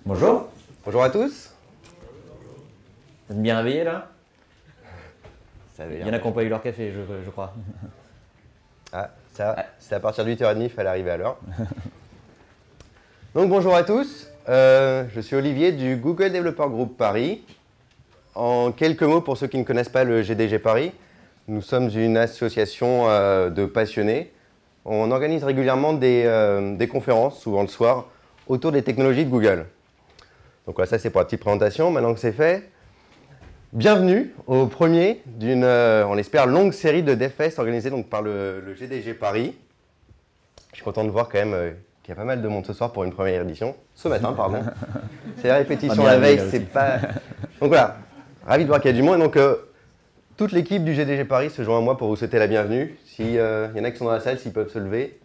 Bonjour. Bonjour à tous. Vous êtes bien réveillés là? Ça Il y en a qui n'ont pas eu leur café, je crois. Ah, ça, c'est à partir de 8h30, il fallait arriver à l'heure. Donc bonjour à tous, je suis Olivier du Google Developer Group Paris. En quelques mots, pour ceux qui ne connaissent pas le GDG Paris, nous sommes une association de passionnés. On organise régulièrement des conférences, souvent le soir, autour des technologies de Google. Donc voilà, ça c'est pour la petite présentation. Maintenant que c'est fait, bienvenue au premier d'une, on l'espère, longue série de DevFest organisée donc par le GDG Paris. Je suis content de voir quand même qu'il y a pas mal de monde ce soir pour une première édition. Ce matin, pardon. C'est la répétition la veille, c'est pas... Donc voilà, ravi de voir qu'il y a du monde. Et donc toute l'équipe du GDG Paris se joint à moi pour vous souhaiter la bienvenue. S'il y en a qui sont dans la salle, s'ils peuvent se lever.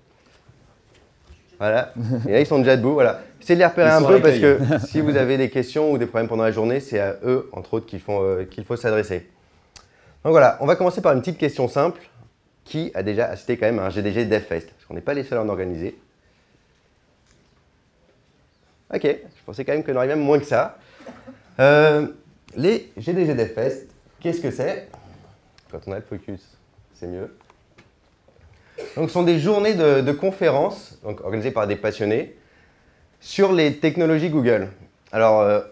Voilà, et là ils sont déjà debout, voilà. Essayez de les repérer un peu parce que si vous avez des questions ou des problèmes pendant la journée, c'est à eux, entre autres, qu'il faut s'adresser. Donc voilà, on va commencer par une petite question simple. Qui a déjà assisté quand même à un GDG DevFest? Parce qu'on n'est pas les seuls à en organiser. Ok, je pensais quand même qu'il y en aurait même moins que ça. Les GDG DevFest, qu'est-ce que c'est? Quand on a le focus, c'est mieux. Donc, ce sont des journées de conférences donc, organisées par des passionnés sur les technologies Google. Alors,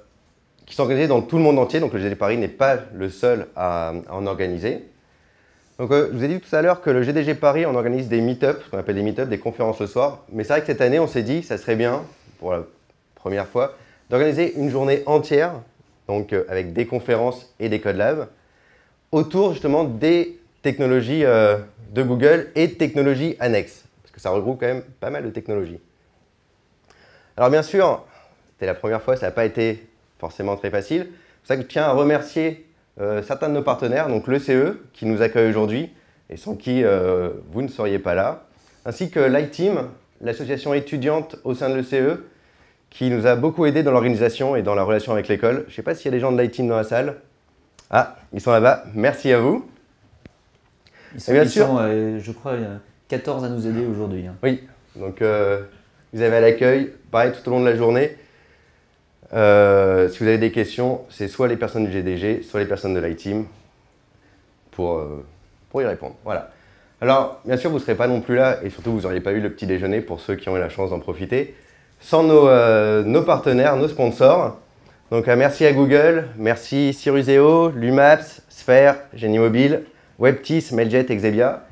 qui sont organisées dans tout le monde entier. Donc, le GDG Paris n'est pas le seul à en organiser. Donc, je vous ai dit tout à l'heure que le GDG Paris, on organise des meet-ups, ce qu'on appelle des meet-ups, des conférences le soir. Mais c'est vrai que cette année, on s'est dit que ça serait bien, pour la première fois, d'organiser une journée entière, donc avec des conférences et des Code Labs, autour justement des technologies de Google et technologies annexes, parce que ça regroupe quand même pas mal de technologies. Alors bien sûr, c'était la première fois, ça n'a pas été forcément très facile. C'est pour ça que je tiens à remercier certains de nos partenaires, donc l'ECE qui nous accueille aujourd'hui, et sans qui vous ne seriez pas là, ainsi que l'ITeam, l'association étudiante au sein de l'ECE, qui nous a beaucoup aidé dans l'organisation et dans la relation avec l'école. Je ne sais pas s'il y a des gens de l'ITeam dans la salle. Ah, ils sont là-bas, merci à vous. Ils sont, je crois, 14 à nous aider aujourd'hui. Oui, donc vous avez à l'accueil, pareil tout au long de la journée. Si vous avez des questions, c'est soit les personnes du GDG, soit les personnes de l'ITeam pour y répondre. Voilà. Alors, bien sûr, vous ne serez pas non plus là et surtout, vous n'auriez pas eu le petit déjeuner pour ceux qui ont eu la chance d'en profiter, sans nos partenaires, nos sponsors. Donc, merci à Google, merci Ciruseo, Lumaps, Sphere, Génie Mobile, WebTis, Mailjet, Exebia.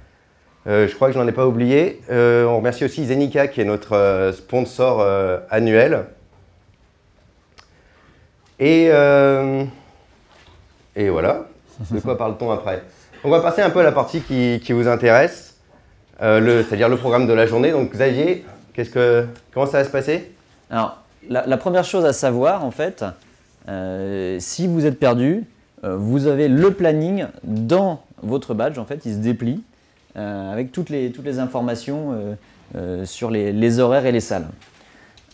Je crois que je n'en ai pas oublié. On remercie aussi Zenica qui est notre sponsor annuel. Et voilà. De quoi parle-t-on après? On va passer un peu à la partie qui vous intéresse, c'est-à-dire le programme de la journée. Donc Xavier, comment ça va se passer? Alors, la première chose à savoir, en fait, si vous êtes perdu, vous avez le planning dans votre badge, en fait, il se déplie avec toutes les informations sur les horaires et les salles.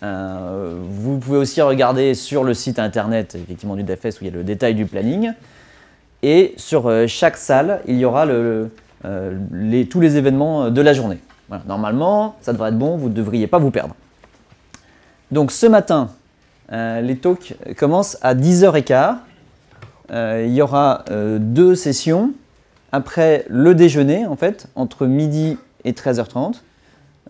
Vous pouvez aussi regarder sur le site internet effectivement, du DevFest où il y a le détail du planning. Et sur chaque salle, il y aura tous les événements de la journée. Voilà, normalement, ça devrait être bon, vous ne devriez pas vous perdre. Donc ce matin, les talks commencent à 10h15. Il y aura 2 sessions. Après le déjeuner, en fait, entre midi et 13h30,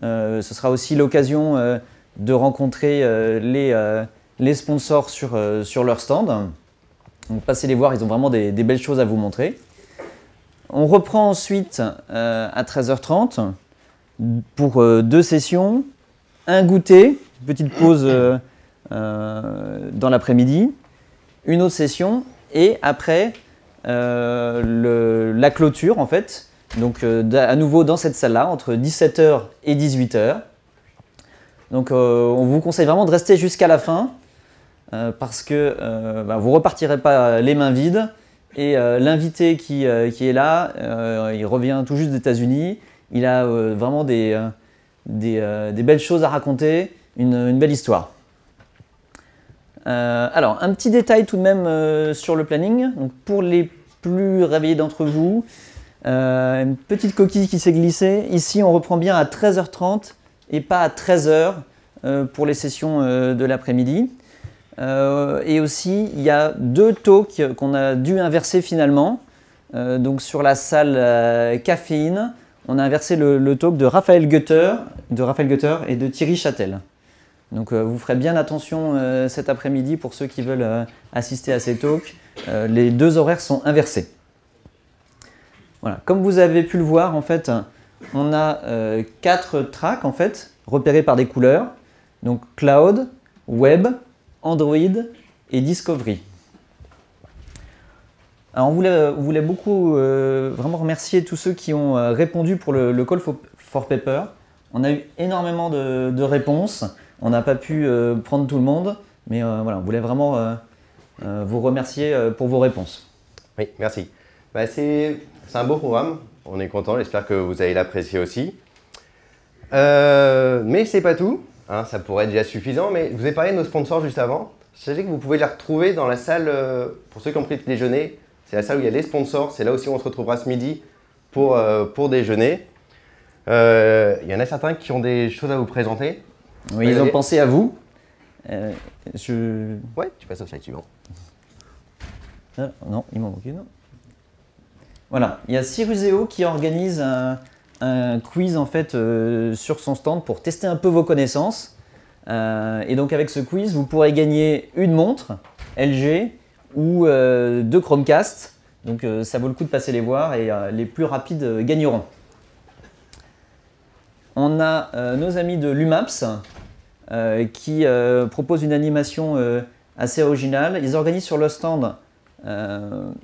ce sera aussi l'occasion de rencontrer les sponsors sur leur stand. Donc passez les voir, ils ont vraiment des belles choses à vous montrer. On reprend ensuite à 13h30 pour 2 sessions, un goûter, une petite pause dans l'après-midi, une autre session et après la clôture en fait, donc à nouveau dans cette salle-là, entre 17h et 18h. Donc on vous conseille vraiment de rester jusqu'à la fin parce que vous ne repartirez pas les mains vides et l'invité qui est là, il revient tout juste des États-Unis, il a vraiment des belles choses à raconter, une belle histoire. Alors, un petit détail tout de même sur le planning. Donc, pour les plus réveillés d'entre vous, une petite coquille qui s'est glissée. Ici, on reprend bien à 13h30 et pas à 13h pour les sessions de l'après-midi. Et aussi, il y a 2 talks qu'on a dû inverser finalement. Donc sur la salle caféine, on a inversé le talk de Raphaël Gutter et de Thierry Châtel. Donc vous ferez bien attention cet après-midi pour ceux qui veulent assister à ces talks. Les 2 horaires sont inversés. Voilà. Comme vous avez pu le voir, en fait, on a 4 tracks en fait, repérés par des couleurs. Donc Cloud, Web, Android et Discovery. Alors on voulait beaucoup vraiment remercier tous ceux qui ont répondu pour le Call for Paper. On a eu énormément de réponses. On n'a pas pu prendre tout le monde, mais voilà, on voulait vraiment vous remercier pour vos réponses. Oui, merci. Bah, c'est un beau programme. On est content. J'espère que vous allez l'apprécier aussi. Mais c'est pas tout. Hein, ça pourrait être déjà suffisant. Mais je vous ai parlé de nos sponsors juste avant. Sachez que vous pouvez les retrouver dans la salle, pour ceux qui ont pris le déjeuner. C'est la salle où il y a les sponsors. C'est là aussi où on se retrouvera ce midi pour déjeuner. Il y en a certains qui ont des choses à vous présenter. Oui, ils ont pensé à vous. Ouais, tu passes au slide suivant. Non, il m'en manque une. Voilà, il y a Ciruseo qui organise un quiz en fait sur son stand pour tester un peu vos connaissances. Et donc avec ce quiz, vous pourrez gagner une montre LG ou 2 Chromecast. Donc ça vaut le coup de passer les voir et les plus rapides gagneront. On a nos amis de l'UMAPS qui proposent une animation assez originale. Ils organisent sur leur stand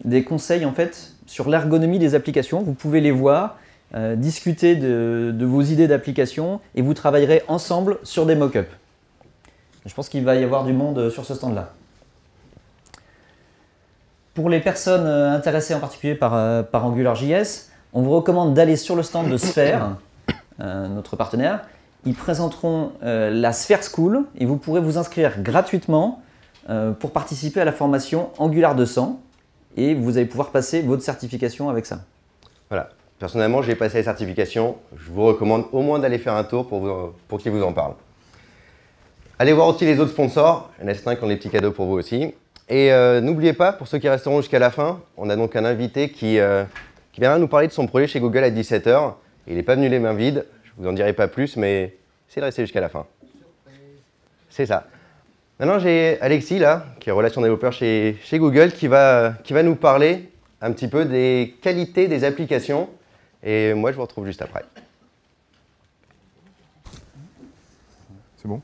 des conseils en fait sur l'ergonomie des applications. Vous pouvez les voir, discuter de vos idées d'application et vous travaillerez ensemble sur des mock-ups. Je pense qu'il va y avoir du monde sur ce stand-là. Pour les personnes intéressées en particulier par AngularJS, on vous recommande d'aller sur le stand de Sphere, notre partenaire. Ils présenteront la Sphere School et vous pourrez vous inscrire gratuitement pour participer à la formation Angular 200 et vous allez pouvoir passer votre certification avec ça. Voilà. Personnellement, j'ai passé la certification. Je vous recommande au moins d'aller faire un tour pour qu'ils vous en parlent. Allez voir aussi les autres sponsors. Il y en a certains qui ont des petits cadeaux pour vous aussi. Et n'oubliez pas, pour ceux qui resteront jusqu'à la fin, on a donc un invité qui viendra nous parler de son projet chez Google à 17 h. Il n'est pas venu les mains vides. Je ne vous en dirai pas plus, mais c'est de rester jusqu'à la fin. C'est ça. Maintenant, j'ai Alexis, là, qui est relation développeur chez Google, qui va nous parler un petit peu des qualités des applications. Et moi, je vous retrouve juste après. C'est bon ?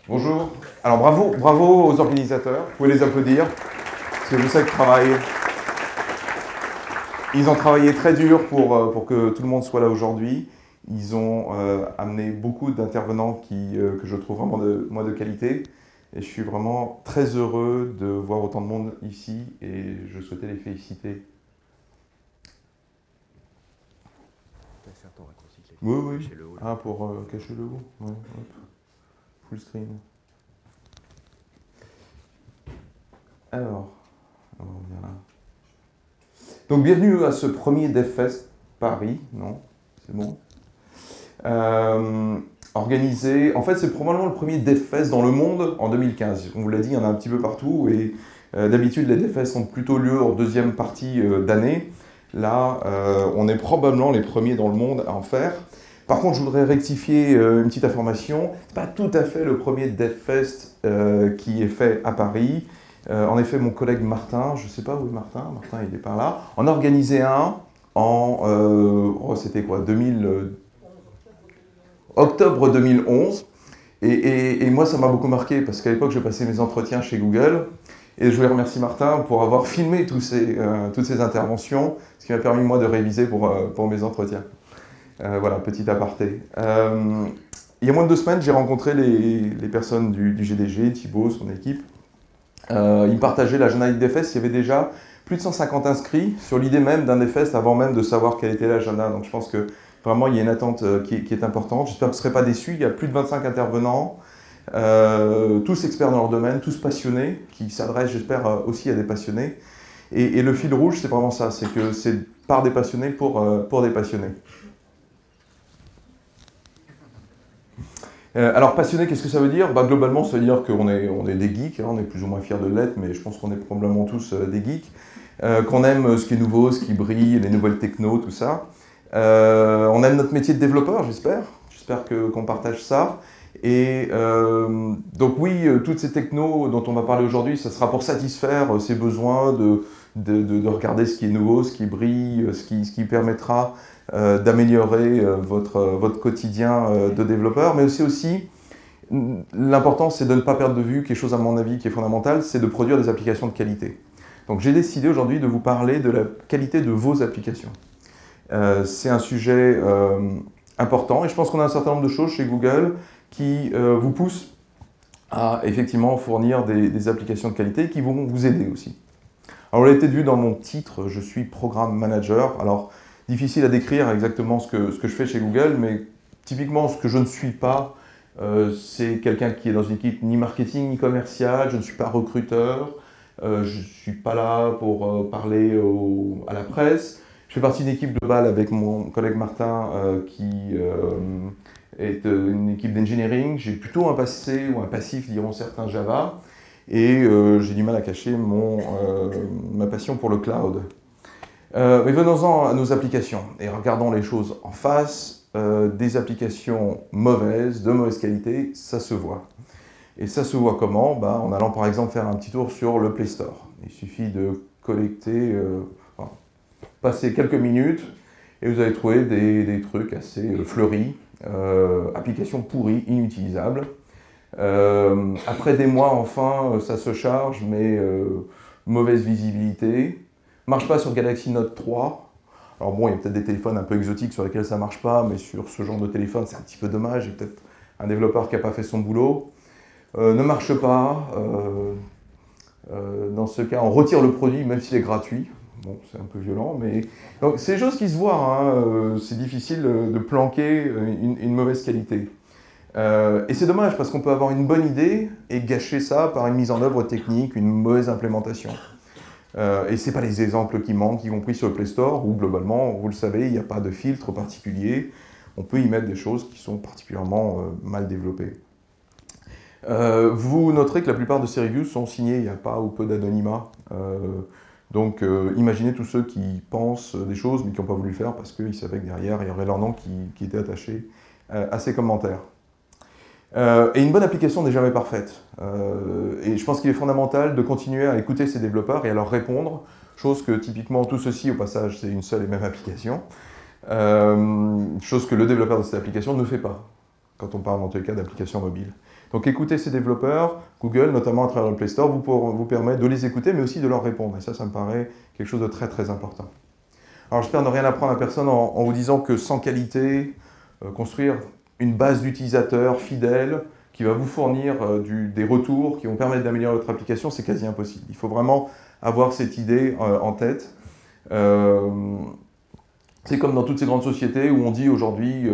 Bonjour. Alors bravo aux organisateurs. Vous pouvez les applaudir. Parce que je sais qu'ils travaillent. Ils ont travaillé très dur pour que tout le monde soit là aujourd'hui. Ils ont amené beaucoup d'intervenants que je trouve vraiment de qualité. Et je suis vraiment très heureux de voir autant de monde ici et je souhaitais les féliciter. Oui. Ah, pour cacher le haut. Ouais, hop. Full screen. Alors, on va revenir là. Donc, bienvenue à ce premier DevFest Paris, non? C'est bon. Organisé, en fait, c'est probablement le premier DevFest dans le monde en 2015. On vous l'a dit, il y en a un petit peu partout et d'habitude, les DevFest sont plutôt lieu en deuxième partie d'année. Là, on est probablement les premiers dans le monde à en faire. Par contre, je voudrais rectifier une petite information. Ce n'est pas tout à fait le premier DevFest qui est fait à Paris. En effet, mon collègue Martin, je ne sais pas où est Martin, il est par là, en a organisé un en, c'était quoi, octobre 2011. Et moi, ça m'a beaucoup marqué parce qu'à l'époque, je passais mes entretiens chez Google. Et je voulais remercier Martin pour avoir filmé toutes ces interventions, ce qui m'a permis, moi, de réviser pour mes entretiens. Voilà, petit aparté. Il y a moins de 2 semaines, j'ai rencontré les personnes du GDG, Thibaut, son équipe. Ils me partageaient l'agenda du DevFest. Il y avait déjà plus de 150 inscrits sur l'idée même d'un DevFest avant même de savoir quel était l'agenda. Donc je pense que vraiment, il y a une attente qui est importante. J'espère que vous ne serez pas déçus. Il y a plus de 25 intervenants, tous experts dans leur domaine, tous passionnés, qui s'adressent, j'espère, aussi à des passionnés. Et le fil rouge, c'est vraiment ça, c'est que c'est par des passionnés pour des passionnés. Alors passionné, qu'est-ce que ça veut dire? Globalement, ça veut dire qu'on est des geeks, hein, on est plus ou moins fiers de l'être, mais je pense qu'on est probablement tous des geeks. Qu'on aime ce qui est nouveau, ce qui brille, les nouvelles technos, tout ça. On aime notre métier de développeur, j'espère. J'espère qu'on partage ça. Et donc oui, toutes ces technos dont on va parler aujourd'hui, ça sera pour satisfaire ces besoins de regarder ce qui est nouveau, ce qui brille, ce qui permettra d'améliorer votre quotidien de développeur. Mais aussi l'important, c'est de ne pas perdre de vue quelque chose, à mon avis, qui est fondamental, c'est de produire des applications de qualité. Donc j'ai décidé aujourd'hui de vous parler de la qualité de vos applications. C'est un sujet important et je pense qu'on a un certain nombre de choses chez Google qui vous poussent à effectivement fournir des applications de qualité qui vont vous aider aussi. Alors, vous l'avez peut-être vu dans mon titre, je suis Programme Manager. Alors, difficile à décrire exactement ce que je fais chez Google, mais typiquement, ce que je ne suis pas, c'est quelqu'un qui est dans une équipe ni marketing ni commercial, je ne suis pas recruteur, je ne suis pas là pour parler à la presse. Je fais partie d'une équipe globale avec mon collègue Martin qui est une équipe d'engineering. J'ai plutôt un passé ou un passif, diront certains, Java. Et j'ai du mal à cacher ma passion pour le cloud. Mais venons-en à nos applications et regardons les choses en face. Des applications mauvaises, de mauvaise qualité, ça se voit. Et ça se voit comment? En allant par exemple faire un petit tour sur le Play Store. Il suffit de collecter, passer quelques minutes et vous allez trouver des trucs assez fleuris, applications pourries, inutilisables. Après des mois, enfin, ça se charge, mais mauvaise visibilité. Marche pas sur Galaxy Note 3. Alors bon, il y a peut-être des téléphones un peu exotiques sur lesquels ça marche pas, mais sur ce genre de téléphone, c'est un petit peu dommage. Il y a peut-être un développeur qui n'a pas fait son boulot. Ne marche pas. Dans ce cas, on retire le produit, même s'il est gratuit. Bon, c'est un peu violent, mais... Donc, c'est des choses qui se voient. Hein. C'est difficile de planquer une mauvaise qualité. Et c'est dommage parce qu'on peut avoir une bonne idée et gâcher ça par une mise en œuvre technique, une mauvaise implémentation. Et ce n'est pas les exemples qui manquent, y compris sur le Play Store, où globalement, vous le savez, il n'y a pas de filtre particulier. On peut y mettre des choses qui sont particulièrement mal développées. Vous noterez que la plupart de ces reviews sont signées, il n'y a pas ou peu d'anonymat. Donc imaginez tous ceux qui pensent des choses mais qui n'ont pas voulu le faire parce qu'ils savaient que derrière, il y aurait leur nom qui était attaché à ces commentaires. Et une bonne application n'est jamais parfaite. Et je pense qu'il est fondamental de continuer à écouter ces développeurs et à leur répondre, chose que typiquement tout ceci, au passage, c'est une seule et même application, chose que le développeur de cette application ne fait pas, quand on parle en tout cas d'applications mobiles. Donc écouter ces développeurs, Google, notamment à travers le Play Store, vous permet de les écouter, mais aussi de leur répondre. Et ça me paraît quelque chose de très très important. Alors j'espère ne rien apprendre à personne en vous disant que sans qualité, construire une base d'utilisateurs fidèles qui va vous fournir des retours qui vont permettre d'améliorer votre application, c'est quasi impossible. Il faut vraiment avoir cette idée en tête. C'est comme dans toutes ces grandes sociétés où on dit aujourd'hui,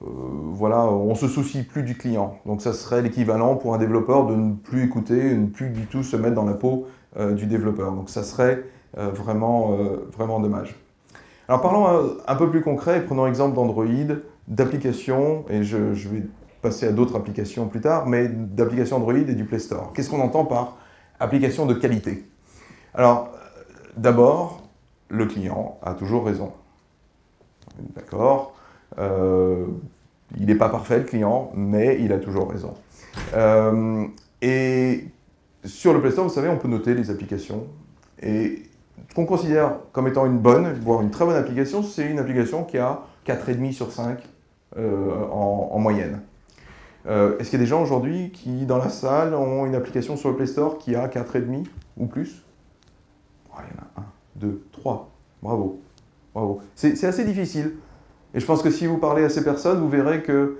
voilà, on ne se soucie plus du client. Donc ça serait l'équivalent pour un développeur de ne plus écouter, de ne plus du tout se mettre dans la peau du développeur. Donc ça serait vraiment dommage. Alors parlons un peu plus concret, prenons l'exemple d'Android, d'applications, et je vais passer à d'autres applications plus tard, mais d'applications Android et du Play Store. Qu'est-ce qu'on entend par application de qualité? Alors, d'abord, le client a toujours raison. D'accord? Il n'est pas parfait, le client, mais il a toujours raison. Et sur le Play Store, vous savez, on peut noter les applications. Et ce qu'on considère comme étant une bonne, voire une très bonne application, c'est une application qui a 4,5 sur 5 en moyenne. Est-ce qu'il y a des gens aujourd'hui qui, dans la salle, ont une application sur le Play Store qui a 4,5 ou plus? Il y en a 1, 2, 3. Bravo. Bravo. C'est assez difficile. Et je pense que si vous parlez à ces personnes, vous verrez que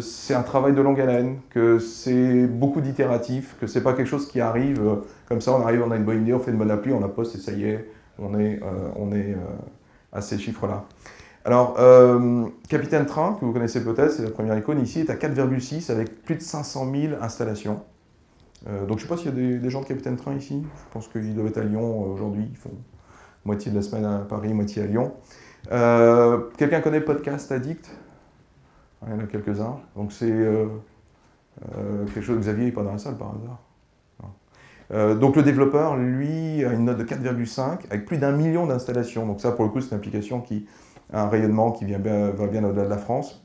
c'est un travail de longue haleine, que c'est beaucoup d'itératifs, que ce n'est pas quelque chose qui arrive comme ça, on arrive, on a une bonne idée, on fait une bonne appli, on la poste et ça y est, on est à ces chiffres-là. Alors, Capitaine Train, que vous connaissez peut-être, c'est la première icône ici, est à 4,6 avec plus de 500 000 installations. Donc je ne sais pas s'il y a des gens de Capitaine Train ici, je pense qu'ils doivent être à Lyon aujourd'hui, ils font moitié de la semaine à Paris, moitié à Lyon. Quelqu'un connaît Podcast Addict? Il y en a quelques-uns. Donc c'est quelque chose. Xavier n'est pas dans la salle par hasard. Donc le développeur, lui, a une note de 4,5 avec plus d'1 million d'installations. Donc ça, pour le coup, c'est une application qui a un rayonnement qui va bien au-delà de la France.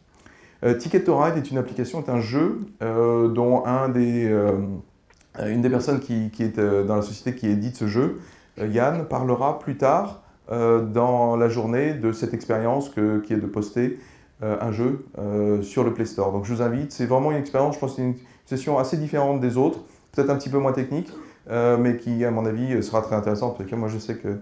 Ticket to Ride est une application, est un jeu dont une des personnes qui est dans la société qui édite ce jeu, Yann, parlera plus tard dans la journée de cette expérience qui est de poster un jeu sur le Play Store. Donc je vous invite, c'est vraiment une expérience, je pense que c'est une session assez différente des autres, peut-être un petit peu moins technique, mais qui, à mon avis, sera très intéressante. En tout cas, moi, je sais que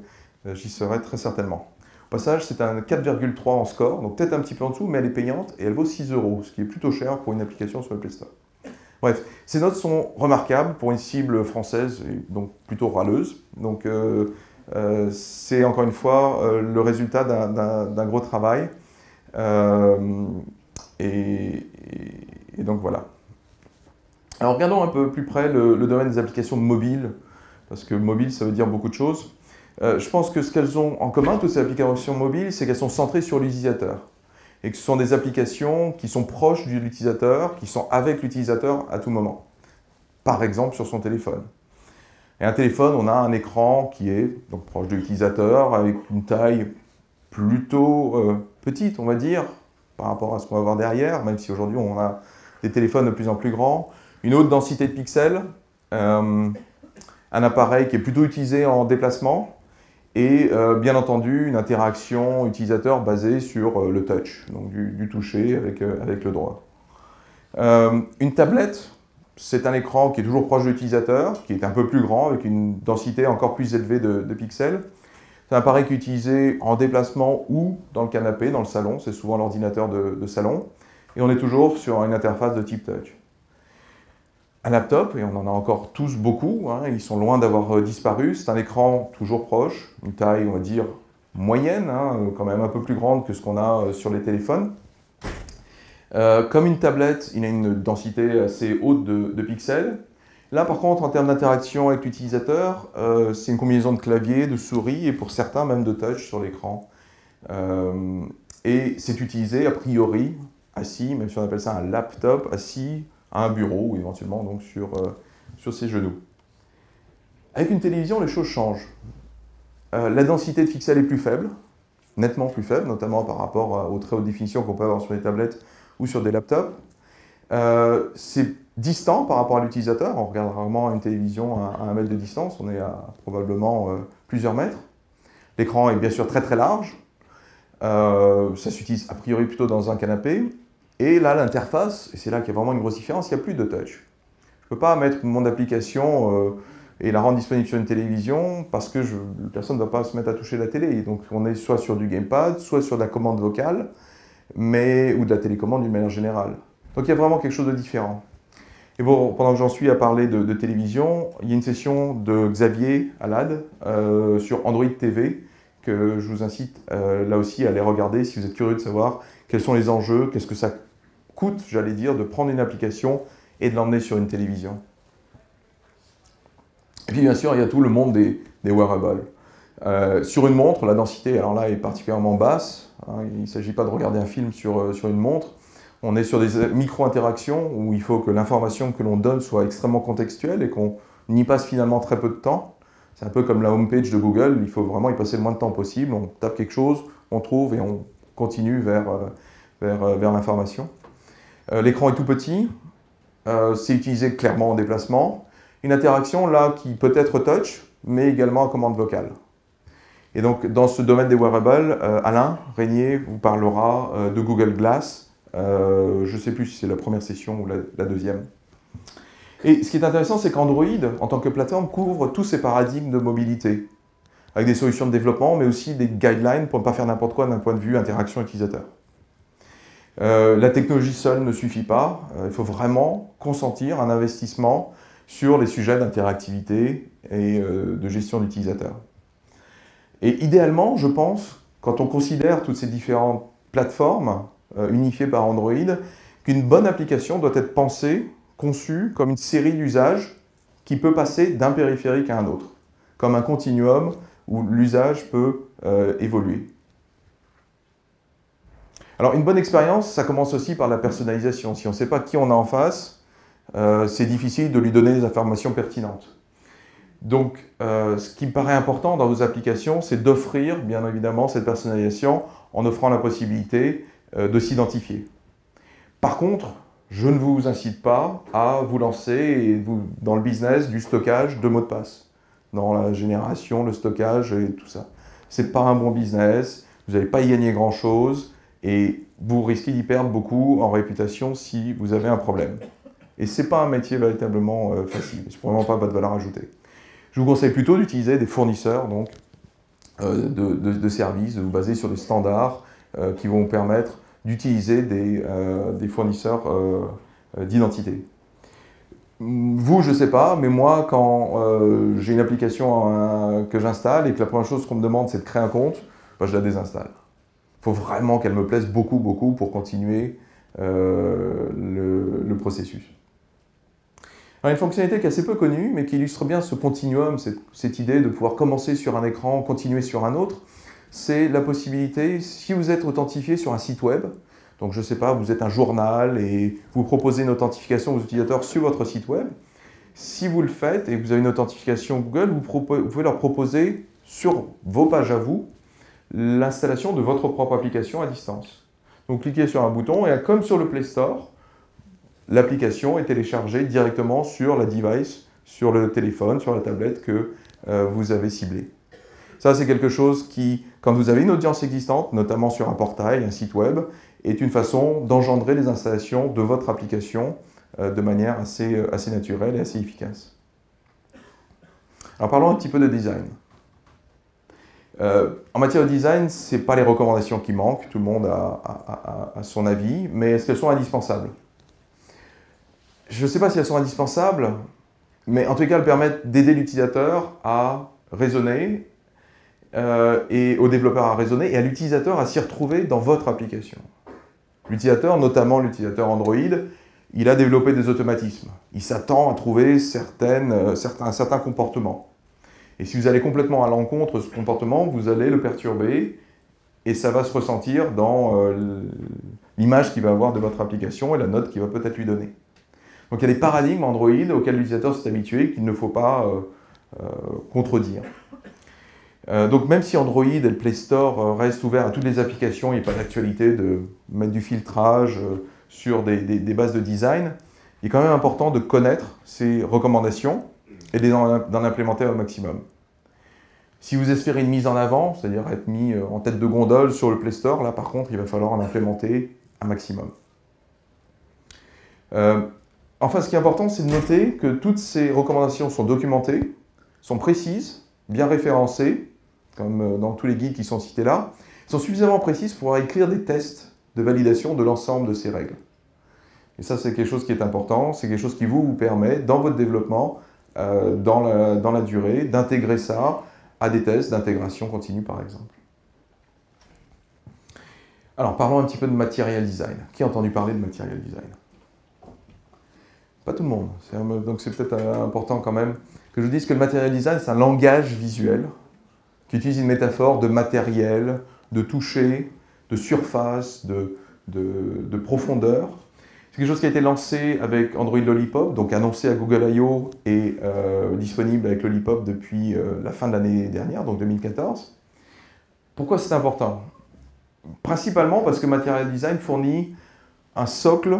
j'y serai très certainement. Au passage, c'est un 4,3 en score, donc peut-être un petit peu en dessous, mais elle est payante et elle vaut 6 €, ce qui est plutôt cher pour une application sur le Play Store. Bref, ces notes sont remarquables pour une cible française, et donc plutôt râleuse. Donc, c'est encore une fois le résultat d'un gros travail. Et donc voilà. Alors regardons un peu plus près le domaine des applications mobiles, parce que mobile, ça veut dire beaucoup de choses. Je pense que ce qu'elles ont en commun, toutes ces applications mobiles, c'est qu'elles sont centrées sur l'utilisateur. Et que ce sont des applications qui sont proches de l'utilisateur, qui sont avec l'utilisateur à tout moment. Par exemple, sur son téléphone. Et un téléphone, on a un écran qui est donc proche de l'utilisateur, avec une taille plutôt petite, on va dire, par rapport à ce qu'on va voir derrière, même si aujourd'hui on a des téléphones de plus en plus grands. Une haute densité de pixels, un appareil qui est plutôt utilisé en déplacement, et bien entendu une interaction utilisateur basée sur le touch, donc du toucher avec le doigt. Une tablette, c'est un écran qui est toujours proche de l'utilisateur, qui est un peu plus grand, avec une densité encore plus élevée de pixels. C'est un appareil qui est utilisé en déplacement ou dans le canapé, dans le salon, c'est souvent l'ordinateur de salon, et on est toujours sur une interface de type touch. Un laptop, et on en a encore tous beaucoup, hein, ils sont loin d'avoir disparu, c'est un écran toujours proche, une taille, on va dire, moyenne, hein, quand même un peu plus grande que ce qu'on a sur les téléphones. Comme une tablette, il a une densité assez haute de pixels. Là, par contre, en termes d'interaction avec l'utilisateur, c'est une combinaison de clavier, de souris, et pour certains, même de touch sur l'écran. Et c'est utilisé, a priori, assis, même si on appelle ça un laptop, assis à un bureau ou éventuellement donc sur ses genoux. Avec une télévision, les choses changent. La densité de pixels est plus faible, nettement plus faible, notamment par rapport aux très hautes définitions qu'on peut avoir sur les tablettes ou sur des laptops. C'est distant par rapport à l'utilisateur, on regarde rarement une télévision à 1 mètre de distance, on est à probablement plusieurs mètres. L'écran est bien sûr très très large, ça s'utilise a priori plutôt dans un canapé. Et là, l'interface, et c'est là qu'il y a vraiment une grosse différence, il n'y a plus de touch. Je ne peux pas mettre mon application et la rendre disponible sur une télévision parce que personne ne va pas se mettre à toucher la télé. Donc on est soit sur du gamepad, soit sur de la commande vocale, ou de la télécommande d'une manière générale. Donc il y a vraiment quelque chose de différent. Et bon, pendant que j'en suis à parler de télévision, il y a une session de Xavier Alad sur Android TV que je vous incite là aussi à aller regarder si vous êtes curieux de savoir quels sont les enjeux, qu'est-ce que ça coûte, j'allais dire, de prendre une application et de l'emmener sur une télévision. Et puis bien sûr, il y a tout le monde des wearables. Sur une montre, la densité, alors là, est particulièrement basse. Hein, il ne s'agit pas de regarder un film sur une montre. On est sur des micro-interactions où il faut que l'information que l'on donne soit extrêmement contextuelle et qu'on y passe finalement très peu de temps. C'est un peu comme la homepage de Google, il faut vraiment y passer le moins de temps possible. On tape quelque chose, on trouve et on continue vers l'information. L'écran est tout petit, c'est utilisé clairement en déplacement. Une interaction là qui peut être touch, mais également en commande vocale. Et donc dans ce domaine des wearables, Alain Régnier vous parlera de Google Glass. Je ne sais plus si c'est la première session ou la deuxième. Et ce qui est intéressant, c'est qu'Android, en tant que plateforme, couvre tous ces paradigmes de mobilité, avec des solutions de développement, mais aussi des guidelines pour ne pas faire n'importe quoi d'un point de vue interaction utilisateur. La technologie seule ne suffit pas, il faut vraiment consentir un investissement sur les sujets d'interactivité et de gestion d'utilisateurs. Et idéalement, je pense, quand on considère toutes ces différentes plateformes unifiées par Android, qu'une bonne application doit être pensée, conçue comme une série d'usages qui peut passer d'un périphérique à un autre, comme un continuum où l'usage peut évoluer. Alors, une bonne expérience, ça commence aussi par la personnalisation. Si on ne sait pas qui on a en face, c'est difficile de lui donner des informations pertinentes. Donc, ce qui me paraît important dans vos applications, c'est d'offrir, bien évidemment, cette personnalisation en offrant la possibilité de s'identifier. Par contre, je ne vous incite pas à vous lancer dans le business du stockage de mots de passe, dans la génération, le stockage et tout ça. Ce n'est pas un bon business, vous n'allez pas y gagner grand-chose et vous risquez d'y perdre beaucoup en réputation si vous avez un problème. Et ce n'est pas un métier véritablement facile, ce n'est vraiment pas votre valeur ajoutée. Je vous conseille plutôt d'utiliser des fournisseurs donc, de services, de vous baser sur des standards qui vont vous permettre d'utiliser des fournisseurs d'identité. Vous, je ne sais pas, mais moi, quand j'ai une application que j'installe et que la première chose qu'on me demande, c'est de créer un compte, ben, je la désinstalle. Il faut vraiment qu'elle me plaise beaucoup, beaucoup pour continuer le processus. Alors, une fonctionnalité qui est assez peu connue, mais qui illustre bien ce continuum, cette idée de pouvoir commencer sur un écran, continuer sur un autre, c'est la possibilité, si vous êtes authentifié sur un site web, donc je ne sais pas, vous êtes un journal et vous proposez une authentification aux utilisateurs sur votre site web, si vous le faites et que vous avez une authentification Google, vous pouvez leur proposer sur vos pages à vous l'installation de votre propre application à distance. Donc cliquez sur un bouton et comme sur le Play Store, l'application est téléchargée directement sur la device, sur le téléphone, sur la tablette que vous avez ciblée. Ça, c'est quelque chose qui, quand vous avez une audience existante, notamment sur un portail, un site web, est une façon d'engendrer les installations de votre application de manière assez naturelle et assez efficace. Alors parlons un petit peu de design. En matière de design, ce n'est pas les recommandations qui manquent, tout le monde a son avis, mais est-ce qu'elles sont indispensables? Je ne sais pas si elles sont indispensables, mais en tout cas, elles permettent d'aider l'utilisateur à raisonner et au développeur à raisonner et à l'utilisateur à s'y retrouver dans votre application. L'utilisateur, notamment l'utilisateur Android, il a développé des automatismes. Il s'attend à trouver certains comportements. Et si vous allez complètement à l'encontre de ce comportement, vous allez le perturber et ça va se ressentir dans l'image qu'il va avoir de votre application et la note qu'il va peut-être lui donner. Donc il y a des paradigmes Android auxquels l'utilisateur s'est habitué qu'il ne faut pas contredire. Donc même si Android et le Play Store restent ouverts à toutes les applications, il n'y a pas d'actualité de mettre du filtrage sur des bases de design, il est quand même important de connaître ces recommandations et d'en implémenter au maximum. Si vous espérez une mise en avant, c'est-à-dire être mis en tête de gondole sur le Play Store, là par contre il va falloir en implémenter un maximum. Enfin, ce qui est important, c'est de noter que toutes ces recommandations sont documentées, sont précises, bien référencées, comme dans tous les guides qui sont cités là, sont suffisamment précises pour pouvoir écrire des tests de validation de l'ensemble de ces règles. Et ça, c'est quelque chose qui est important, c'est quelque chose qui vous permet, dans votre développement, dans la durée, d'intégrer ça à des tests d'intégration continue, par exemple. Alors, parlons un petit peu de Material Design. Qui a entendu parler de Material Design? Pas tout le monde. Donc, c'est peut-être important quand même que je vous dise que le Material Design, c'est un langage visuel qui utilise une métaphore de matériel, de toucher, de surface, de profondeur. C'est quelque chose qui a été lancé avec Android Lollipop, donc annoncé à Google I/O et disponible avec Lollipop depuis la fin de l'année dernière, donc 2014. Pourquoi c'est important? Principalement parce que Material Design fournit un socle,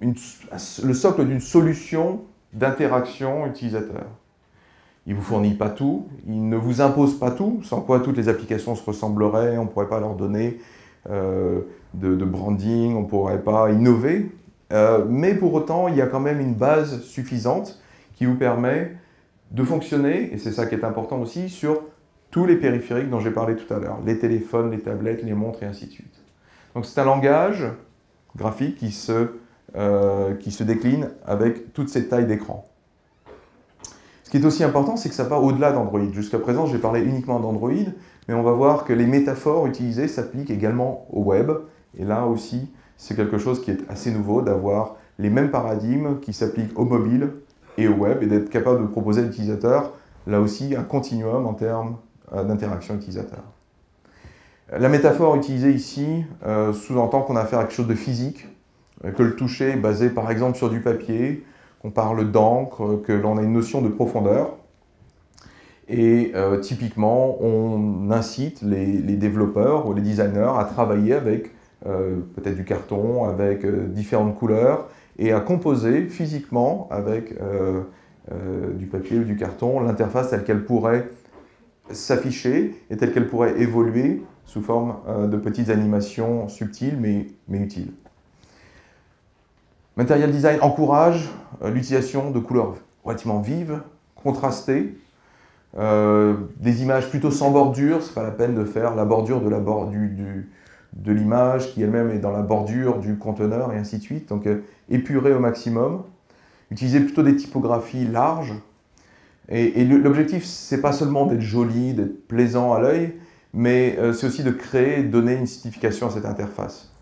le socle d'une solution d'interaction utilisateur. Il ne vous fournit pas tout, il ne vous impose pas tout, sans quoi toutes les applications se ressembleraient, on ne pourrait pas leur donner de branding, on ne pourrait pas innover. Mais pour autant, il y a quand même une base suffisante qui vous permet de fonctionner, et c'est ça qui est important aussi, sur tous les périphériques dont j'ai parlé tout à l'heure, les téléphones, les tablettes, les montres et ainsi de suite. Donc c'est un langage graphique qui se décline avec toutes ces tailles d'écran. Ce qui est aussi important, c'est que ça va au-delà d'Android. Jusqu'à présent, j'ai parlé uniquement d'Android, mais on va voir que les métaphores utilisées s'appliquent également au web. Et là aussi, c'est quelque chose qui est assez nouveau, d'avoir les mêmes paradigmes qui s'appliquent au mobile et au web, et d'être capable de proposer à l'utilisateur, là aussi, un continuum en termes d'interaction utilisateur. La métaphore utilisée ici sous-entend qu'on a affaire à quelque chose de physique, que le toucher est basé par exemple sur du papier, qu'on parle d'encre, que l'on a une notion de profondeur. Et typiquement, on incite les développeurs ou les designers à travailler avec peut-être du carton, avec différentes couleurs, et à composer physiquement avec du papier ou du carton l'interface telle qu'elle pourrait s'afficher et telle qu'elle pourrait évoluer sous forme de petites animations subtiles mais utiles. Material Design encourage l'utilisation de couleurs relativement vives, contrastées, des images plutôt sans bordure, c'est pas la peine de faire la bordure de l'image qui elle-même est dans la bordure du conteneur et ainsi de suite, donc épurée au maximum, utiliser plutôt des typographies larges, et l'objectif c'est pas seulement d'être joli, d'être plaisant à l'œil, mais c'est aussi de créer, de donner une signification à cette interface.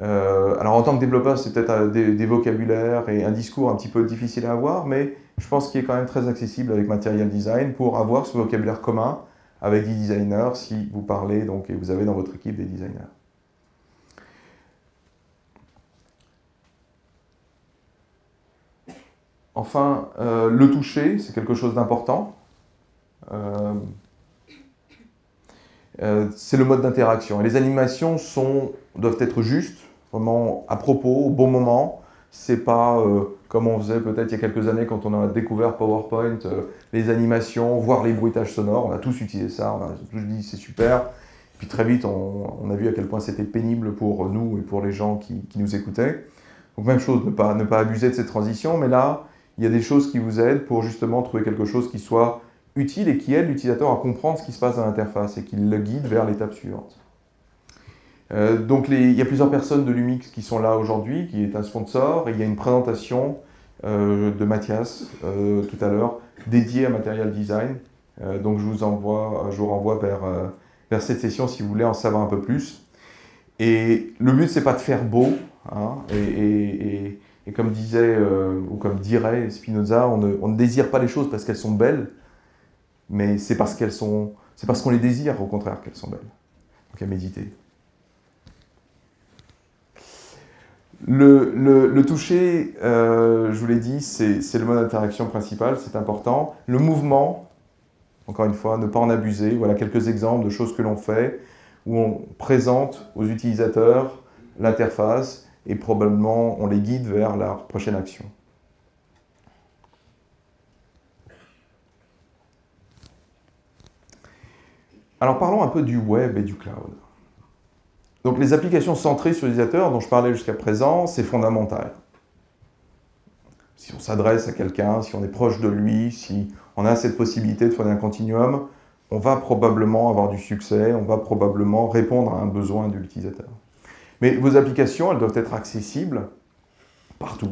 Alors en tant que développeur, c'est peut-être des vocabulaires et un discours un petit peu difficile à avoir, mais je pense qu'il est quand même très accessible avec Material Design pour avoir ce vocabulaire commun avec des designers si vous parlez donc, et vous avez dans votre équipe des designers. Enfin, le toucher, c'est quelque chose d'important. C'est le mode d'interaction. Et les animations doivent être justes, vraiment à propos, au bon moment. C'est pas comme on faisait peut-être il y a quelques années quand on a découvert PowerPoint, les animations, voire les bruitages sonores. On a tous utilisé ça, on a tous dit c'est super. Puis très vite, on a vu à quel point c'était pénible pour nous et pour les gens qui nous écoutaient. Donc même chose, ne pas abuser de cette transition, mais là, il y a des choses qui vous aident pour justement trouver quelque chose qui soit utile et qui aide l'utilisateur à comprendre ce qui se passe dans l'interface et qui le guide vers l'étape suivante. Donc il y a plusieurs personnes de l'UMIX qui sont là aujourd'hui, qui est un sponsor, et il y a une présentation de Mathias tout à l'heure, dédiée à Material Design. Donc je vous renvoie vers cette session si vous voulez en savoir un peu plus. Et le but, c'est pas de faire beau, hein, et comme disait, ou comme dirait Spinoza, on ne désire pas les choses parce qu'elles sont belles, mais c'est parce qu'on les désire, au contraire, qu'elles sont belles. Donc à méditer. Le toucher, je vous l'ai dit, c'est le mode d'interaction principal, c'est important. Le mouvement, encore une fois, ne pas en abuser. Voilà quelques exemples de choses que l'on fait, où on présente aux utilisateurs l'interface et probablement on les guide vers la prochaine action. Alors parlons un peu du web et du cloud. Donc les applications centrées sur l'utilisateur dont je parlais jusqu'à présent, c'est fondamental. Si on s'adresse à quelqu'un, si on est proche de lui, si on a cette possibilité de faire un continuum, on va probablement avoir du succès, on va probablement répondre à un besoin de l'utilisateur. Mais vos applications, elles doivent être accessibles partout.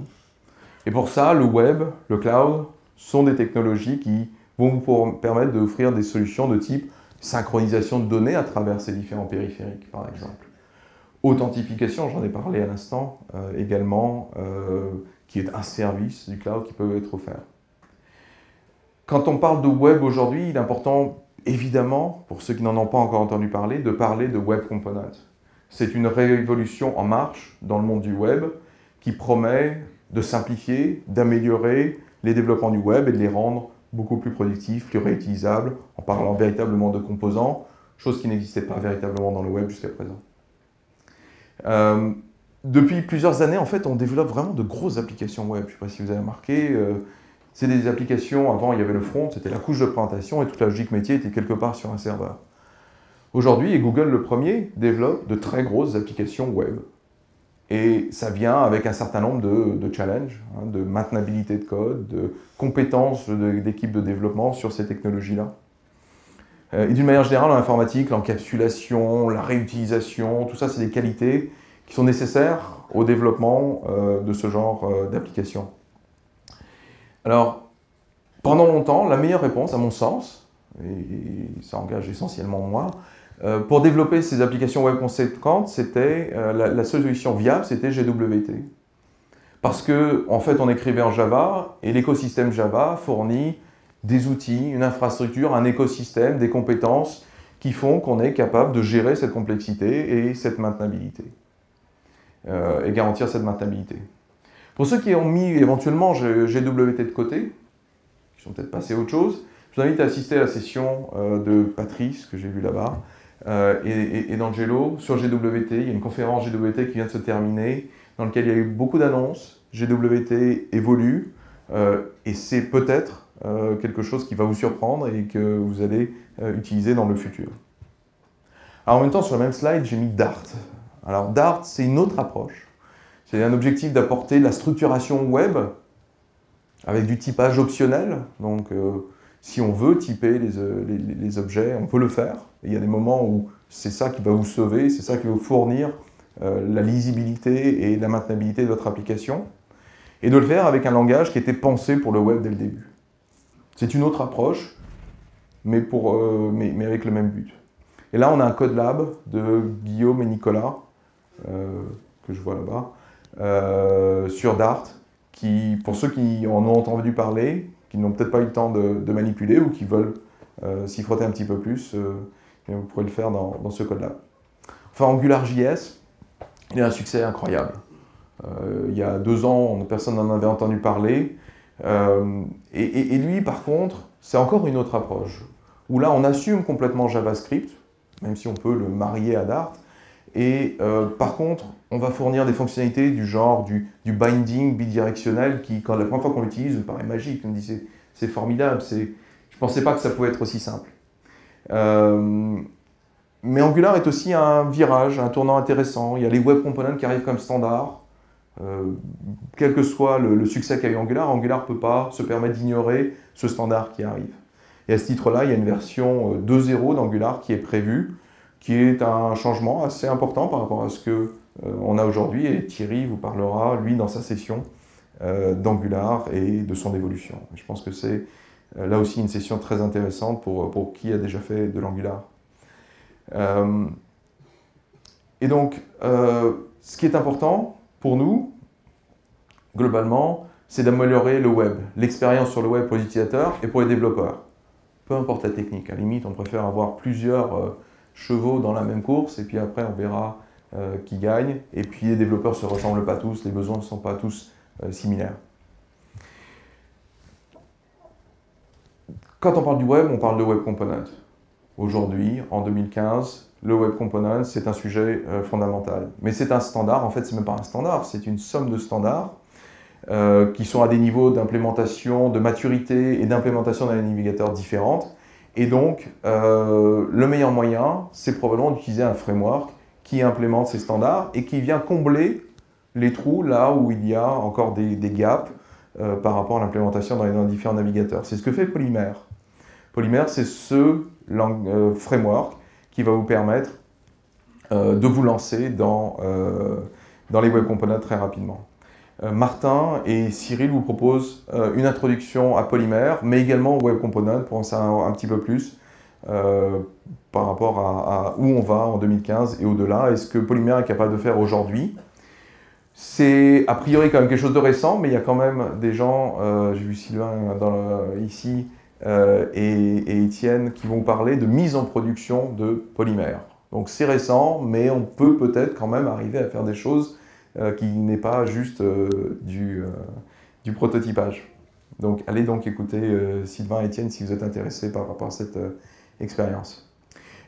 Et pour ça, le web, le cloud, sont des technologies qui vont vous permettre d'offrir des solutions de type synchronisation de données à travers ces différents périphériques, par exemple. Authentification, j'en ai parlé à l'instant, également, qui est un service du cloud qui peut être offert. Quand on parle de web aujourd'hui, il est important, évidemment, pour ceux qui n'en ont pas encore entendu parler, de parler de web components. C'est une révolution en marche dans le monde du web qui promet de simplifier, d'améliorer les développements du web et de les rendre beaucoup plus productifs, plus réutilisables, en parlant véritablement de composants, chose qui n'existait pas véritablement dans le web jusqu'à présent. Depuis plusieurs années, en fait, on développe vraiment de grosses applications web. Je ne sais pas si vous avez remarqué, c'est des applications, avant il y avait le front, c'était la couche de présentation et toute la logique métier était quelque part sur un serveur. Aujourd'hui, et Google le premier, développe de très grosses applications web. Et ça vient avec un certain nombre de challenges, hein, de maintenabilité de code, de compétences d'équipes de développement sur ces technologies-là. Et d'une manière générale, en informatique, l'encapsulation, la réutilisation, tout ça, c'est des qualités qui sont nécessaires au développement de ce genre d'application. Alors, pendant longtemps, la meilleure réponse, à mon sens, et ça engage essentiellement moi, pour développer ces applications web conséquentes, c'était la seule solution viable, c'était GWT. Parce que, en fait, on écrivait en Java, et l'écosystème Java fournit des outils, une infrastructure, un écosystème, des compétences qui font qu'on est capable de gérer cette complexité et cette maintenabilité, et garantir cette maintenabilité. Pour ceux qui ont mis éventuellement GWT de côté, qui sont peut-être passés à autre chose, je vous invite à assister à la session de Patrice, que j'ai vue là-bas, et d'Angelo sur GWT. Il y a une conférence GWT qui vient de se terminer, dans laquelle il y a eu beaucoup d'annonces. GWT évolue, et c'est peut-être quelque chose qui va vous surprendre et que vous allez utiliser dans le futur. Alors en même temps, sur le même slide, j'ai mis Dart. Alors Dart, c'est une autre approche. C'est un objectif d'apporter la structuration web avec du typage optionnel. Donc si on veut typer les objets, on peut le faire. Et il y a des moments où c'est ça qui va vous sauver, c'est ça qui va vous fournir la lisibilité et la maintenabilité de votre application. Et de le faire avec un langage qui était pensé pour le web dès le début. C'est une autre approche, mais avec le même but. Et là, on a un code lab de Guillaume et Nicolas, que je vois là-bas, sur Dart, qui, pour ceux qui en ont entendu parler, qui n'ont peut-être pas eu le temps de manipuler ou qui veulent s'y frotter un petit peu plus, vous pourrez le faire dans ce code lab. Enfin, AngularJS, il a un succès incroyable. Il y a 2 ans, personne n'en avait entendu parler. Et lui, par contre, c'est encore une autre approche, où là, on assume complètement JavaScript, même si on peut le marier à Dart. Et par contre, on va fournir des fonctionnalités du genre du binding bidirectionnel qui, quand la première fois qu'on l'utilise, me paraît magique. On me dit c'est formidable, je ne pensais pas que ça pouvait être aussi simple. Mais Angular est aussi un virage, un tournant intéressant. Il y a les web components qui arrivent comme standard. Quel que soit le succès qu'a eu Angular, Angular ne peut pas se permettre d'ignorer ce standard qui arrive. Et à ce titre-là, il y a une version 2.0 d'Angular qui est prévue, qui est un changement assez important par rapport à ce qu'on a aujourd'hui. Et Thierry vous parlera, lui, dans sa session d'Angular et de son évolution. Je pense que c'est là aussi une session très intéressante pour qui a déjà fait de l'Angular. Et donc, ce qui est important pour nous, globalement, c'est d'améliorer le web, l'expérience sur le web pour les utilisateurs et pour les développeurs. Peu importe la technique, à la limite, on préfère avoir plusieurs chevaux dans la même course, et puis après, on verra qui gagne. Et puis, les développeurs ne se ressemblent pas tous, les besoins ne sont pas tous similaires. Quand on parle du web, on parle de web component. Aujourd'hui, en 2015, le web component, c'est un sujet fondamental. Mais c'est un standard, en fait, c'est même pas un standard, c'est une somme de standards qui sont à des niveaux d'implémentation, de maturité et d'implémentation dans les navigateurs différentes. Et donc, le meilleur moyen, c'est probablement d'utiliser un framework qui implémente ces standards et qui vient combler les trous là où il y a encore des gaps par rapport à l'implémentation dans les différents navigateurs. C'est ce que fait Polymer. Polymer, c'est ce framework qui va vous permettre de vous lancer dans les web components très rapidement. Martin et Cyril vous proposent une introduction à Polymer, mais également aux web components pour en savoir un petit peu plus par rapport à où on va en 2015 et au-delà, et ce que Polymer est capable de faire aujourd'hui. C'est a priori quand même quelque chose de récent, mais il y a quand même des gens, j'ai vu Sylvain ici, et Étienne qui vont vous parler de mise en production de Polymer. Donc c'est récent, mais on peut peut-être quand même arriver à faire des choses qui n'est pas juste du prototypage. Donc allez donc écouter Sylvain et Étienne si vous êtes intéressés par rapport à cette expérience.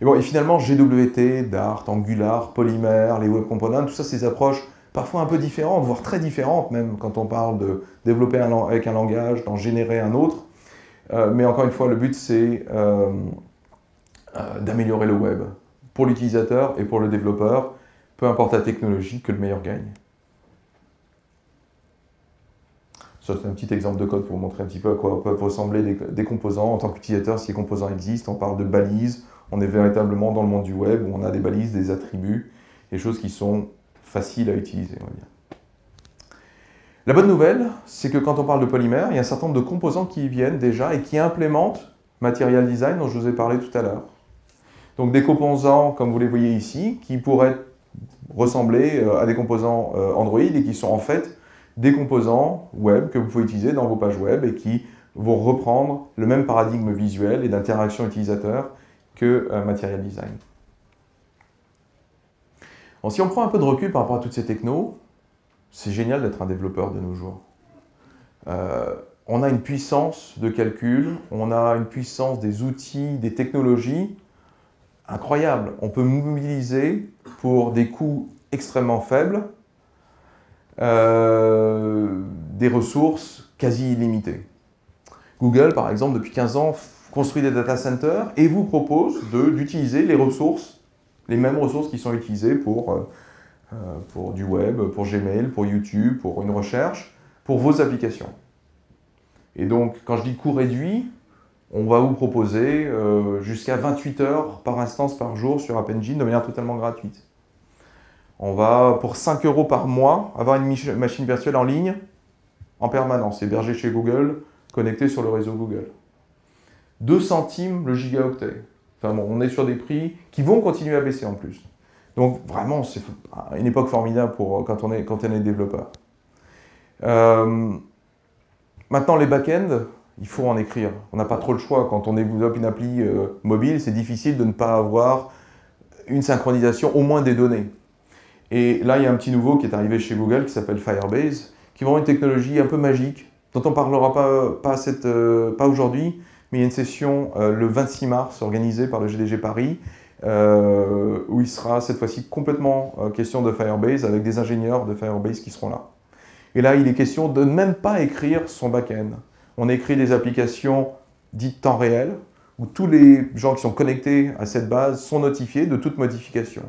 Et bon, et finalement GWT, Dart, Angular, Polymer, les web components, tout ça c'est des approches parfois un peu différentes, voire très différentes même quand on parle de développer avec un langage, d'en générer un autre. Mais encore une fois, le but, c'est d'améliorer le web pour l'utilisateur et pour le développeur, peu importe la technologie, que le meilleur gagne. Ça, c'est un petit exemple de code pour vous montrer un petit peu à quoi peuvent ressembler des composants. En tant qu'utilisateur, si les composants existent, on parle de balises. On est véritablement dans le monde du web où on a des balises, des attributs, des choses qui sont faciles à utiliser, on va dire. La bonne nouvelle, c'est que quand on parle de Polymer, il y a un certain nombre de composants qui y viennent déjà et qui implémentent Material Design dont je vous ai parlé tout à l'heure. Donc des composants, comme vous les voyez ici, qui pourraient ressembler à des composants Android et qui sont en fait des composants web que vous pouvez utiliser dans vos pages web et qui vont reprendre le même paradigme visuel et d'interaction utilisateur que Material Design. Bon, si on prend un peu de recul par rapport à toutes ces technos, c'est génial d'être un développeur de nos jours. On a une puissance de calcul, on a une puissance des outils, des technologies incroyable. On peut mobiliser pour des coûts extrêmement faibles des ressources quasi illimitées. Google, par exemple, depuis 15 ans, construit des data centers et vous propose d'utiliser les ressources, les mêmes ressources qui sont utilisées pour du web, pour Gmail, pour YouTube, pour une recherche, pour vos applications. Et donc, quand je dis coût réduit, on va vous proposer jusqu'à 28 heures par instance par jour sur App Engine de manière totalement gratuite. On va, pour 5 € par mois, avoir une machine virtuelle en ligne en permanence, hébergée chez Google, connectée sur le réseau Google. 2 centimes le gigaoctet. Enfin bon, on est sur des prix qui vont continuer à baisser en plus. Donc vraiment, c'est une époque formidable pour, quand on est développeur. Maintenant, les back-ends, il faut en écrire. On n'a pas trop le choix. Quand on développe une appli mobile, c'est difficile de ne pas avoir une synchronisation, au moins des données. Et là, il y a un petit nouveau qui est arrivé chez Google qui s'appelle Firebase, qui est vraiment une technologie un peu magique, dont on ne parlera pas aujourd'hui, mais il y a une session le 26 mars organisée par le GDG Paris, où il sera cette fois-ci complètement question de Firebase, avec des ingénieurs de Firebase qui seront là. Et là, il est question de ne même pas écrire son back-end. On écrit des applications dites temps réel, où tous les gens qui sont connectés à cette base sont notifiés de toute modification,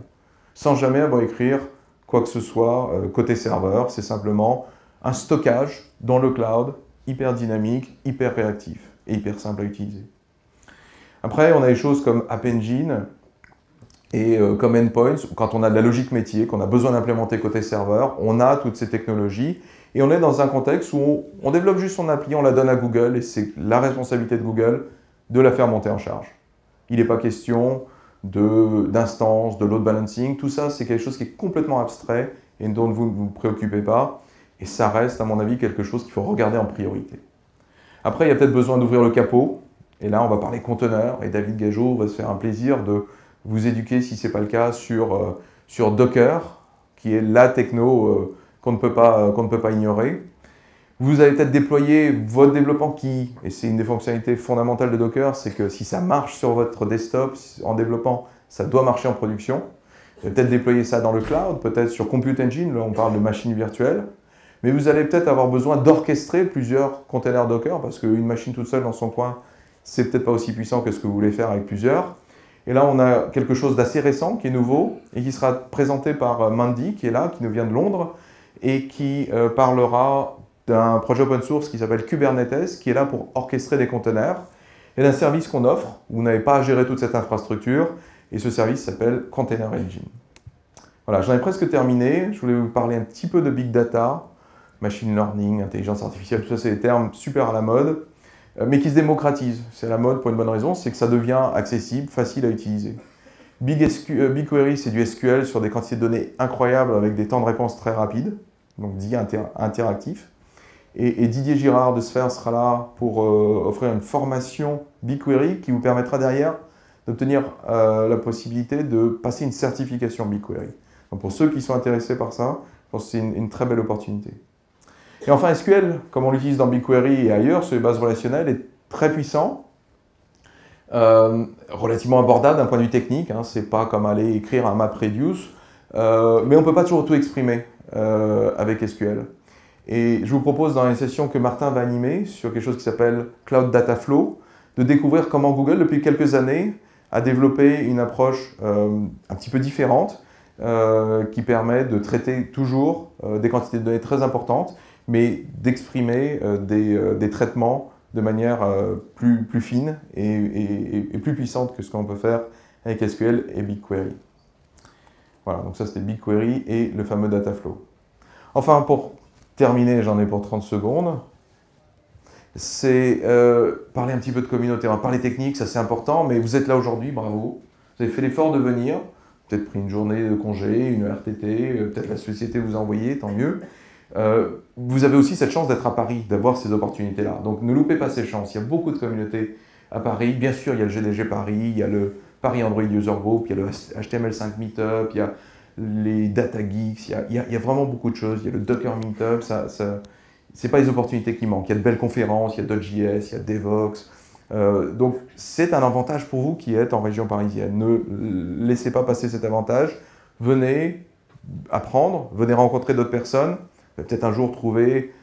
sans jamais avoir à écrire quoi que ce soit côté serveur. C'est simplement un stockage dans le cloud, hyper dynamique, hyper réactif et hyper simple à utiliser. Après, on a des choses comme App Engine et comme Endpoints, quand on a de la logique métier, qu'on a besoin d'implémenter côté serveur, on a toutes ces technologies et on est dans un contexte où on développe juste son appli, on la donne à Google et c'est la responsabilité de Google de la faire monter en charge. Il n'est pas question d'instance, de load balancing, tout ça c'est quelque chose qui est complètement abstrait et dont vous ne vous préoccupez pas. Et ça reste, à mon avis, quelque chose qu'il faut regarder en priorité. Après, il y a peut-être besoin d'ouvrir le capot. Et là, on va parler conteneurs. Et David Gageot va se faire un plaisir de vous éduquer, si ce n'est pas le cas, sur Docker, qui est la techno qu'on ne peut pas ignorer. Vous allez peut-être déployer votre développement qui, et c'est une des fonctionnalités fondamentales de Docker, c'est que si ça marche sur votre desktop en développant, ça doit marcher en production. Vous allez peut-être déployer ça dans le cloud, peut-être sur Compute Engine, là on parle de machines virtuelles. Mais vous allez peut-être avoir besoin d'orchestrer plusieurs containers Docker parce qu'une machine toute seule dans son coin, c'est peut-être pas aussi puissant que ce que vous voulez faire avec plusieurs. Et là, on a quelque chose d'assez récent, qui est nouveau, et qui sera présenté par Mandy, qui est là, qui nous vient de Londres, et qui parlera d'un projet open source qui s'appelle Kubernetes, qui est là pour orchestrer des containers, et d'un service qu'on offre, où vous n'avez pas à gérer toute cette infrastructure, et ce service s'appelle Container Engine. Voilà, j'en ai presque terminé. Je voulais vous parler un petit peu de Big Data, machine learning, intelligence artificielle, tout ça c'est des termes super à la mode, mais qui se démocratisent. C'est à la mode pour une bonne raison, c'est que ça devient accessible, facile à utiliser. BigQuery, c'est du SQL sur des quantités de données incroyables avec des temps de réponse très rapides, donc dit interactif. Et Didier Girard de Sphere sera là pour offrir une formation BigQuery qui vous permettra derrière d'obtenir la possibilité de passer une certification BigQuery. Donc pour ceux qui sont intéressés par ça, je pense que c'est une très belle opportunité. Et enfin, SQL, comme on l'utilise dans BigQuery et ailleurs, sur les bases relationnelles, est très puissant, relativement abordable d'un point de vue technique. Hein, c'est pas comme aller écrire un MapReduce, mais on ne peut pas toujours tout exprimer avec SQL. Et je vous propose dans une session que Martin va animer sur quelque chose qui s'appelle Cloud Data Flow, de découvrir comment Google, depuis quelques années, a développé une approche un petit peu différente, qui permet de traiter toujours des quantités de données très importantes, mais d'exprimer des traitements de manière plus fine et plus puissante que ce qu'on peut faire avec SQL et BigQuery. Voilà, donc ça c'était BigQuery et le fameux Dataflow. Enfin, pour terminer, j'en ai pour 30 secondes, c'est parler un petit peu de communauté. On va parler technique, ça c'est important, mais vous êtes là aujourd'hui, bravo. Vous avez fait l'effort de venir, peut-être pris une journée de congé, une RTT, peut-être la société vous a envoyé, tant mieux. Vous avez aussi cette chance d'être à Paris, d'avoir ces opportunités-là. Donc ne loupez pas ces chances. Il y a beaucoup de communautés à Paris. Bien sûr, il y a le GDG Paris, il y a le Paris Android User Group, il y a le HTML5 Meetup, il y a les Data Geeks, il y a vraiment beaucoup de choses. Il y a le Docker Meetup, c'est pas les opportunités qui manquent. Il y a de belles conférences, il y a .js, il y a Devox. Donc c'est un avantage pour vous qui êtes en région parisienne. Ne laissez pas passer cet avantage. Venez apprendre, venez rencontrer d'autres personnes. Peut-être un jour trouver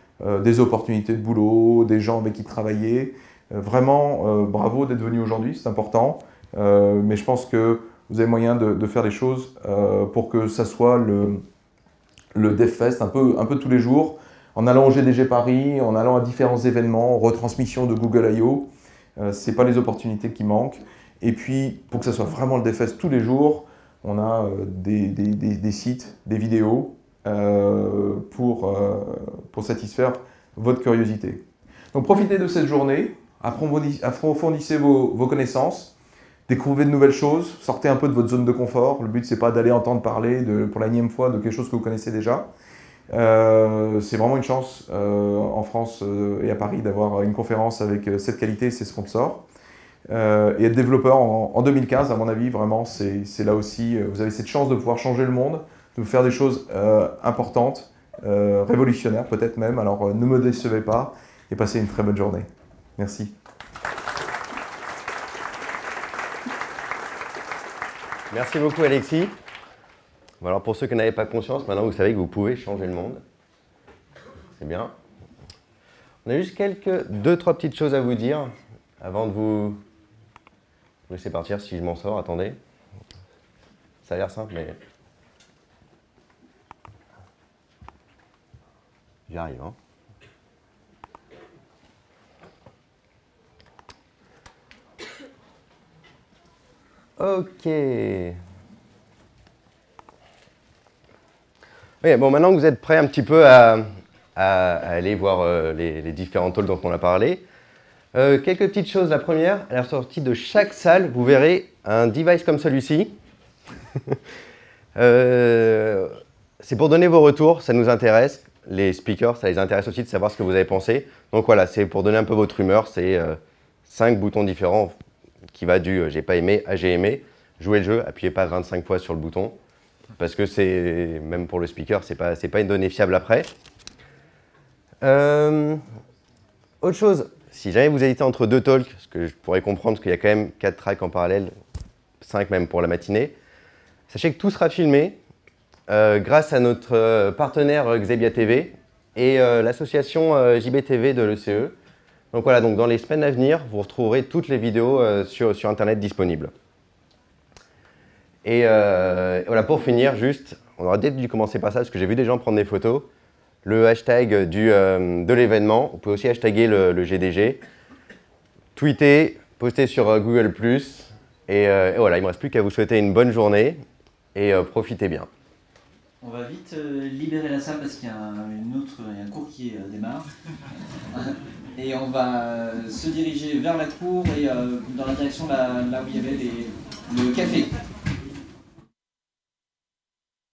des opportunités de boulot, des gens avec qui travailler. Vraiment, bravo d'être venu aujourd'hui, c'est important. Mais je pense que vous avez moyen de faire des choses pour que ça soit le DevFest un peu tous les jours, en allant au GDG Paris, en allant à différents événements, retransmission de Google I.O. Ce n'est pas les opportunités qui manquent. Et puis, pour que ça soit vraiment le DevFest tous les jours, on a des sites, des vidéos pour satisfaire votre curiosité. Donc profitez de cette journée, approfondissez vos connaissances, découvrez de nouvelles choses, sortez un peu de votre zone de confort. Le but, c'est pas d'aller entendre parler pour la énième fois de quelque chose que vous connaissez déjà. C'est vraiment une chance en France et à Paris d'avoir une conférence avec cette qualité et ses sponsors. Et être développeur en 2015, à mon avis, vraiment, c'est là aussi, vous avez cette chance de pouvoir changer le monde, de faire des choses importantes, révolutionnaires peut-être même. Alors ne me décevez pas et passez une très bonne journée. Merci. Merci beaucoup Alexis. Alors pour ceux qui n'avaient pas conscience, maintenant vous savez que vous pouvez changer le monde. C'est bien. On a juste deux, trois petites choses à vous dire avant de vous laisser partir si je m'en sors. Attendez. Ça a l'air simple mais... J'y arrive, hein. Ok. Oui, bon, maintenant que vous êtes prêts un petit peu à aller voir les différents talks dont on a parlé, quelques petites choses. La première, à la sortie de chaque salle, vous verrez un device comme celui-ci. C'est pour donner vos retours, ça nous intéresse. Les speakers, ça les intéresse aussi de savoir ce que vous avez pensé. Donc voilà, c'est pour donner un peu votre humeur. C'est 5 boutons différents qui va du j'ai pas aimé à j'ai aimé. Jouez le jeu, appuyez pas 25 fois sur le bouton. Parce que c'est, même pour le speaker, c'est pas une donnée fiable après. Autre chose, si jamais vous hésitez entre deux talks, ce que je pourrais comprendre, parce qu'il y a quand même 4 tracks en parallèle, 5 même pour la matinée, sachez que tout sera filmé grâce à notre partenaire Xebia TV et l'association JBTV de l'ECE. Donc voilà, donc dans les semaines à venir, vous retrouverez toutes les vidéos sur Internet disponibles. Et voilà, pour finir, juste, on aurait peut-être dû commencer par ça, parce que j'ai vu des gens prendre des photos. Le hashtag de l'événement, vous pouvez aussi hashtaguer le GDG, tweeter, poster sur Google+, et voilà, il ne me reste plus qu'à vous souhaiter une bonne journée, et profitez bien. On va vite libérer la salle parce qu'il y a un cours qui démarre. Et on va se diriger vers la cour et dans la direction là où il y avait le café.